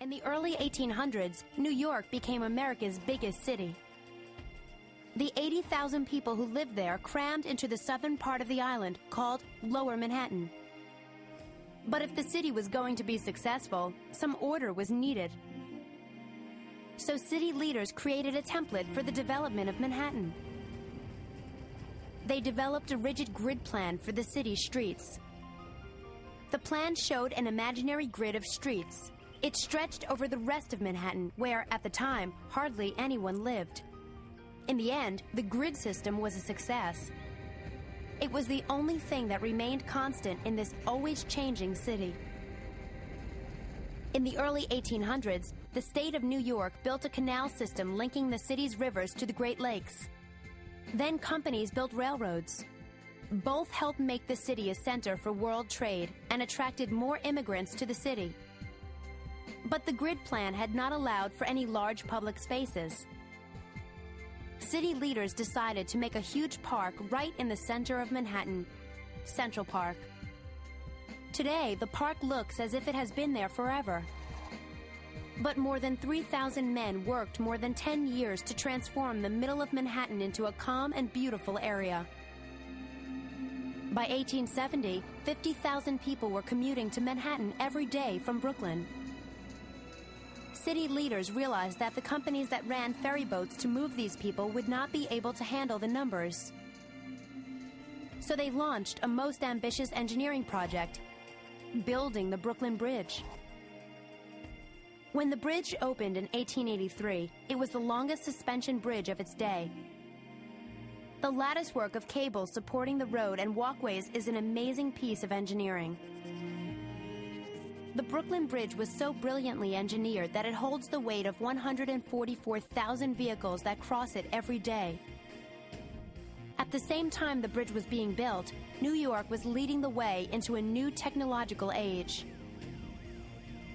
In the early 1800s, New York became America's biggest city. The 80,000 people who lived there crammed into the southern part of the island called Lower Manhattan. But if the city was going to be successful, some order was needed. So city leaders created a template for the development of Manhattan. They developed a rigid grid plan for the city's streets. The plan showed an imaginary grid of streets. It stretched over the rest of Manhattan, where, at the time, hardly anyone lived. In the end, the grid system was a success. It was the only thing that remained constant in this always changing city. In the early 1800s, the state of New York built a canal system linking the city's rivers to the Great Lakes. Then companies built railroads. Both helped make the city a center for world trade and attracted more immigrants to the city. But the grid plan had not allowed for any large public spaces. City leaders decided to make a huge park right in the center of Manhattan, Central Park. Today, the park looks as if it has been there forever. But more than 3,000 men worked more than 10 years to transform the middle of Manhattan into a calm and beautiful area. By 1870, 50,000 people were commuting to Manhattan every day from Brooklyn. City leaders realized that the companies that ran ferry boats to move these people would not be able to handle the numbers. So they launched a most ambitious engineering project, building the Brooklyn Bridge. When the bridge opened in 1883, it was the longest suspension bridge of its day. The latticework of cables supporting the road and walkways is an amazing piece of engineering. The Brooklyn Bridge was so brilliantly engineered that it holds the weight of 144,000 vehicles that cross it every day. At the same time the bridge was being built, New York was leading the way into a new technological age.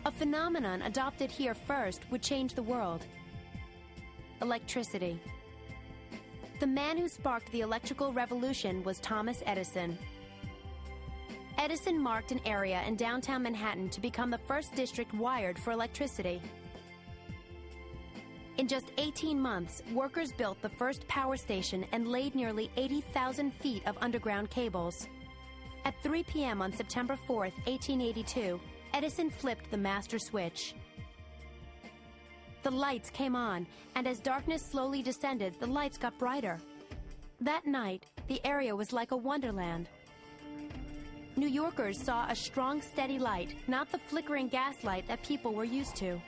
A phenomenon adopted here first would change the world: electricity. The man who sparked the electrical revolution was Thomas Edison. Edison marked an area in downtown Manhattan to become the first district wired for electricity. In just 18 months, workers built the first power station and laid nearly 80,000 feet of underground cables. At 3 p.m. on September 4, 1882, Edison flipped the master switch. The lights came on, and as darkness slowly descended, the lights got brighter. That night, the area was like a wonderland. New Yorkers saw a strong, steady light, not the flickering gaslight that people were used to.